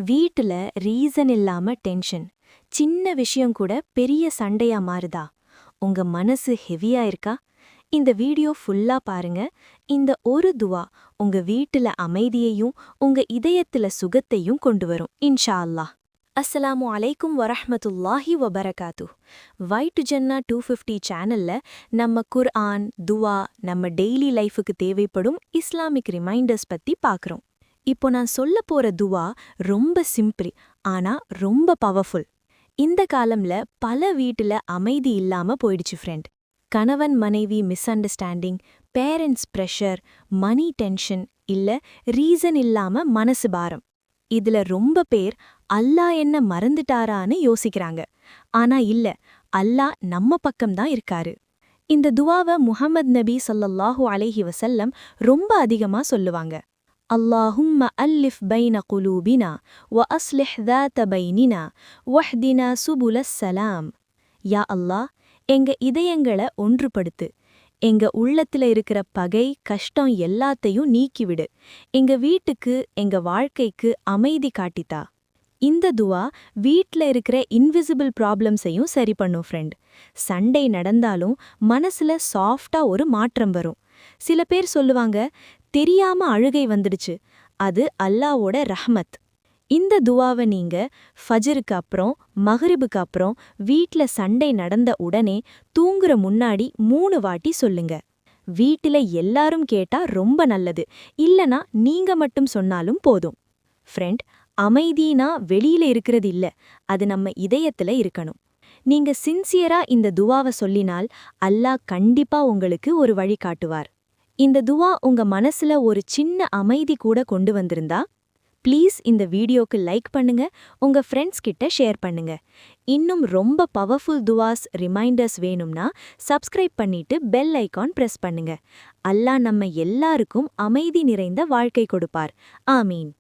வீட்டுல ரீசன் இல்லாம டென்ஷன். சின்ன விஷயம் கூட பெரிய சண்டையா மாறுதா? உங்க மனசு ஹெவியா இருக்கா? இந்த வீடியோ ஃபுல்லா பாருங்க. இந்த ஒரு துவா உங்க வீட்டுல அமைதியையும் உங்க இதயத்துல சுகத்தையும் கொண்டு வரும் இன்ஷா அல்லாஹ். அஸ்ஸலாமு அலைக்கும் வரஹ்மத்துல்லாஹி வபரகாத்து. வைட்டு ஜன்னா 250 சேனல்ல நம்ம குர்ஆன், துவா, நம்ம டெய்லி லைஃபுக்கு தேவைப்படும் இஸ்லாமிக் ரிமைண்டர்ஸ் பத்தி பார்க்கறோம். இப்போ நான் சொல்ல போற துவா ரொம்ப சிம்பிள், ஆனா ரொம்ப பவர்ஃபுல். இந்த காலம்ல பல வீட்டுல அமைதி இல்லாம போயிடுச்சு ஃப்ரெண்ட். கணவன் மனைவி மிஸ் அண்டர்ஸ்டாண்டிங், பேரண்ட்ஸ் பிரஷர், மணி டென்ஷன், இல்ல ரீசன் இல்லாம மனசு பாரம். இதுல ரொம்ப பேர் அல்லாஹ் என்ன மறந்துட்டாரான்னு யோசிக்கிறாங்க. ஆனா இல்ல, அல்லாஹ் நம்ம பக்கம்தான் இருக்காரு. இந்த துவாவை முஹம்மது நபி ஸல்லல்லாஹு அலைஹி வஸல்லம் ரொம்ப அதிகமா சொல்லுவாங்க. اللهم ألف بين قلوبنا وأصلح ذات بيننا واهدنا سبل السلام. யா அல்லாஹ், எங்க இதயங்களை ஒன்றுபடுத்து. எங்க உள்ளத்துல இருக்கிற பகை, கஷ்டம் எல்லாத்தையும் நீக்கிவிடு. எங்க வீட்டுக்கு, எங்க வாழ்க்கைக்கு அமைதி காட்டித்தா. இந்த துவா வீட்ல இருக்கிற இன்விசிபிள் ப்ராப்ளம்ஸையும் சரி பண்ணும் ஃப்ரெண்ட். சண்டை நடந்தாலும் மனசுல சாஃப்டா ஒரு மாற்றம் வரும். சில பேர் சொல்லுவாங்க, தெரியாம அழுகை வந்துடுச்சு, அது அல்லாவோட ரஹ்மத். இந்த துவாவை நீங்க ஃபஜருக்கு அப்புறம், மகரிபுக்கு அப்புறம், வீட்ல சண்டை நடந்த உடனே தூங்குற முன்னாடி 3 வாட்டி சொல்லுங்க. வீட்டில எல்லாரும் கேட்டா ரொம்ப நல்லது, இல்லனா நீங்க மட்டும் சொன்னாலும் போதும். ஃப்ரெண்ட், அமைதினா வெளியில இருக்கிறது இல்ல, அது நம்ம இதயத்துல இருக்கணும். நீங்க சின்சியரா இந்த துவாவை சொல்லினால் அல்லாஹ் கண்டிப்பா உங்களுக்கு ஒரு வழி காட்டுவார். இந்த துவா உங்க மனசுல ஒரு சின்ன அமைதி கூட கொண்டு வந்திருந்தா, ப்ளீஸ் இந்த வீடியோக்கு லைக் பண்ணுங்க, உங்க ஃப்ரெண்ட்ஸ் கிட்ட ஷேர் பண்ணுங்க. இன்னும் ரொம்ப பவர்ஃபுல் துவாஸ், ரிமைண்டர்ஸ் வேணும்னா சப்ஸ்கிரைப் பண்ணிட்டு பெல் ஐகான் பிரஸ் பண்ணுங்க. அல்லாஹ் நம்ம எல்லாருக்கும் அமைதி நிறைந்த வாழ்க்கை கொடுப்பார். ஆமீன்.